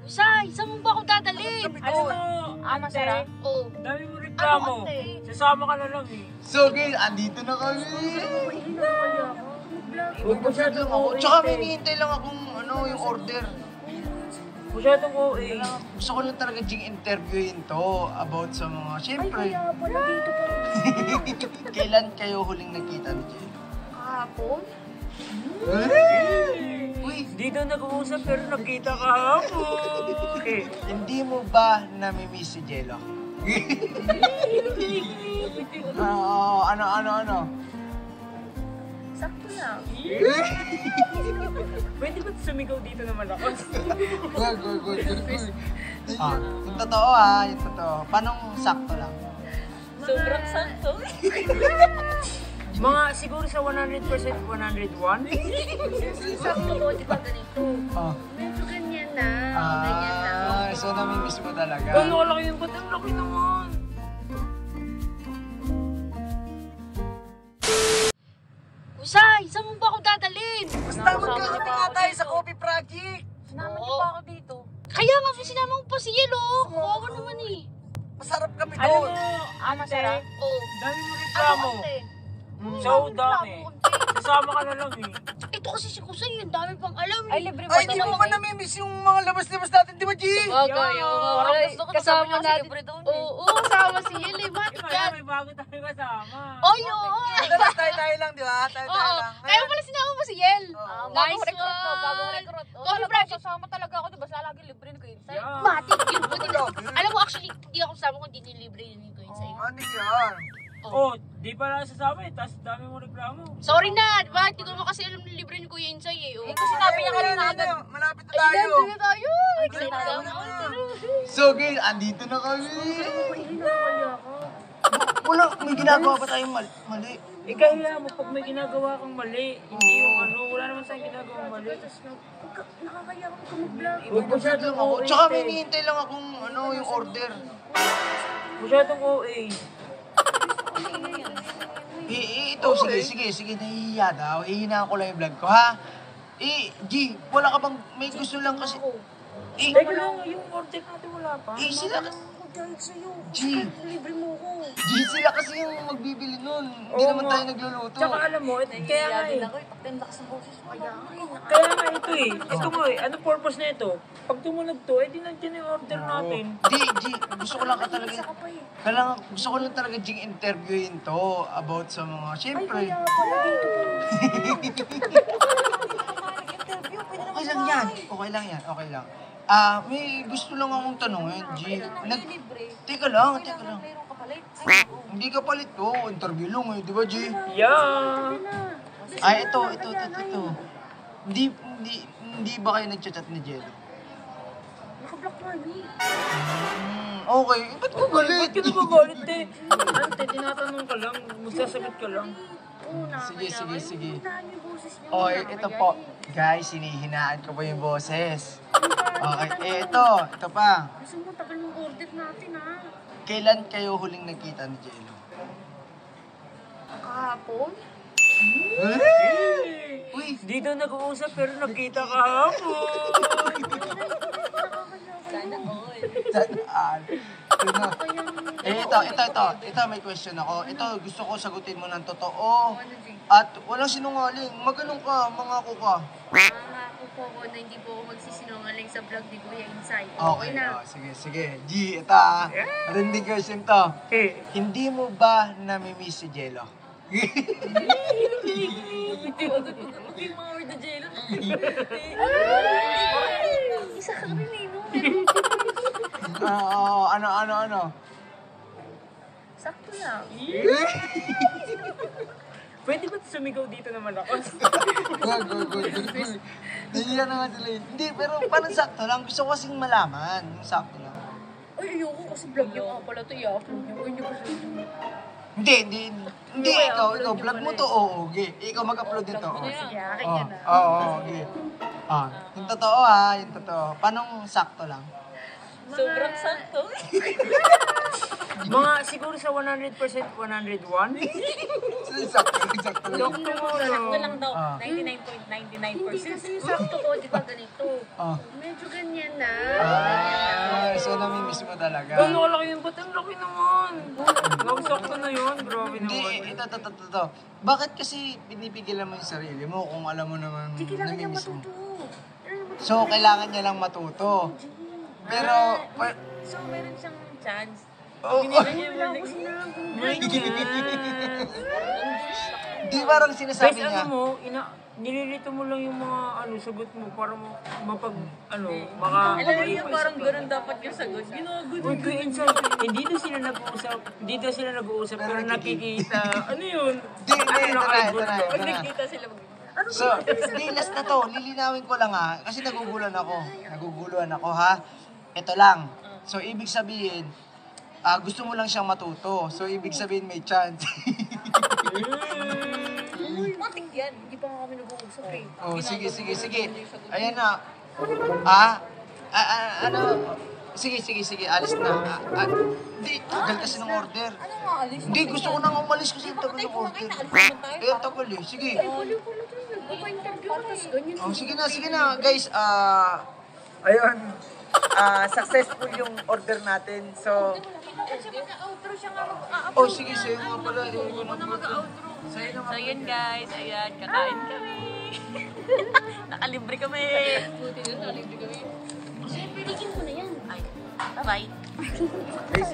Sai, saan mo ba ako dadalhin? Alam mo, masarap? Oo. dami mo reklamo. Ano, ate? Sasama ka na lang eh. So guys, andito na kami. Huwag masyadong Ako, OA. tsaka may hinihintay lang akong yung order. Masyadong OA. Gusto ko lang talaga interviewin to about sa mga, syempre. Kailan kayo huling nagkita ni Jay? Kahapon? Uy, Di daw nag-uusap pero nagkita kahapon. hindi mo ba namimiss si Jello? Ano? Sakto lang. Pwede ba sumigaw dito na malakas? Good. Yung totoo yung totoo. Paanong sakto lang? Sobrang sakto. Mga siguro sa 100%, 101? Sakto ko, di ba ganito? Oh. Medyo ganyan na. Ganyan na. So namimiss mo talaga. Ang laki yung ba't ang laki naman? Sai, saan mo ba ako dadalhin? Basta magkakati nga tayo sa coffee project. Sinama niyo pa ako dito. Kaya nga, sinama mo pa si Yelo. Kawawa naman eh. Masarap kami Alam doon. mo, Masarap? Oo. dami mo reklamo. So dami. Sasama ka na lang eh. Ito kasi si Kusay, ang dami pang alam eh. Ay, libre Ay, hindi mo ba namimiss yung mga labas-labas natin, di ba, G? Bagay, kasama natin. Oo, kasama si Yelo eh. Matik Kaya yan. may bago tayo kasama. Ay, oo. Madalas tayo lang, di ba? Tayo Oo. lang. Kaya pala sinama mo si Yel. Oo. Nice Bagong one. recruit. Coffee project. Kasama talaga ako, diba? Sa lagi libre ni Kuya Insay. Yeah. Matik yun. Alam mo, actually, hindi ako kasama kung hindi nilibre yun ko yun sa'yo. Ano yan? Oh, di pala sasama eh. Tapos dami mo reklamo. Sorry na, di ba? Hindi ko naman kasi alam na libre ni Kuya Insay eh. Oh. Ito sinabi niya kanina agad. Malapit na tayo. Ay, na tayo. Excited ako. So guys, andito na kami. Wala, may ginagawa pa tayong mali. Kaya mo, pag may ginagawa kang mali, hindi yung wala naman tayong ginagawang mali. Nakakaya ako mag-vlog. Huwag masyadong Ako, OA. tsaka may hinihintay lang akong yung order. Masyadong OA. Ito, sige, nahihiya daw. Hihinaan ko lang yung vlog ko, ha? G, wala ka bang, may gusto lang kasi. Teka lang, yung order natin wala pa. Sila, Dahil sa'yo. G, Libre mo ko. sila kasi yung magbibili nun. Hindi Oo naman nga. tayo nagluluto. Tsaka alam mo, kaya nga eh. Ipagtenda ka sa boses mo. Kaya nga ito eh. Ito mo eh. Ano purpose na ito? Pag tumunod to, eh di nandiyan yung order natin. G, gusto ko lang gusto ko lang talaga G interviewin to about sa mga, syempre. Okay lang yan. May gusto lang akong tanongin, G. Teka lang. Hindi ka palit to. Interview lang eh, di ba, G? Yeah! Ay, ito. Hindi ba kayo nagchat-chat ni Jelly? Nakablock mo eh. Okay, ba't ko galit? Ba't ka nagagalit eh? Ante, tinatanong ka lang. Magsasagot ka lang. Sige. Okay, ito po. Guys, hinihinaan ko po yung boses. Okay, ito pa. Gusto mo, tagal ng order natin ha. Kailan kayo huling nagkita ni Jello? Kahapon? Uy, Di daw nag-uusap pero nagkita kahapon. Sana all. saan? Ito, may question ako. Ito, gusto ko sagutin mo ng totoo. At walang sinungaling. Maganong ka, mangako ka. Mangako po ako na hindi po ako magsisinungaling sa vlog ni Kuya Insay. Okay na. Sige. G, ito Rinding question to. Hindi mo ba namimiss si Jello? Yung mga word na jello. Isa ka rin eh, no? Ano? Sakto lang. Pwede ba sumigaw dito na malakas? Good. Nahiya na nga sila yun. Hindi, pero parang sakto lang. Gusto ko kasing malaman. Yung sakto lang. Ay, ayoko kasi vlog niyo nga pala ito. I-upload niyo. Ay, niyo kasi. Hindi, ikaw, vlog mo to, oo, okay. Ikaw mag-upload nito, oo. Sige, akin yan ah. Oo, okay. Yung totoo yung totoo. Paanong sakto lang? Sobrang sakto. Mga siguro sa 100%, 101? Sakto lang. Doktor mo Sakto lang daw. Ah. 99.99%. Hindi kasi yung sakto ko, di ba ganito? Ah. Medyo ganyan na. namimiss mo talaga. Gano'n kalaki yung ba't? Ang laki naman. Nagsakto na yun. Grabe Hindi, naman. ito. Bakit kasi pinipigilan mo yung sarili mo kung alam mo naman namimiss mo? So, kailangan niya lang matuto. Pero, So, meron siyang chance. oh, di parang Guys, sinasabi niya, ano mo, nililito mo lang yung mga sagot mo para maka... Alam mo yung parang ganun dapat yung sagot. Ginagawa. Uy, Kuya Insan, hindi daw sila nag-uusap, pero nakikita. Ano yun? Di, ito na. Pag nagkita sila So, di, last na to. Lilinawin ko lang ha. Kasi naguguluhan ako ha. Ito lang. So, ibig sabihin, gusto mo lang siyang matuto. So, ibig sabihin may chance. Uy, matik yan. Hindi pa nga kami nag-uusap eh. Oh, sige. Ayan na. Ano? Sige. Alis na. Hindi, tagal kasi ng order. Ano nga, alis? Hindi, gusto ko nang umalis kasi yung tagal ng order. Ayun, tagal eh. Sige. Baliw ko na ito. Nagpapa-interview ka eh. Oh, sige na. Guys, ayun. Successful yung order natin. So, Dapat siya mag-outro siya nga mag-a-upload. oh, sige, sa'yo nga pala. Ako na mag-outro. Sa'yo na nga So pala. yun guys, ayan, kakain kami. Nakalibre kami. Buti na, nakalibre kami. Siyempre, tigil mo na yan. Ay, bye-bye. Guys,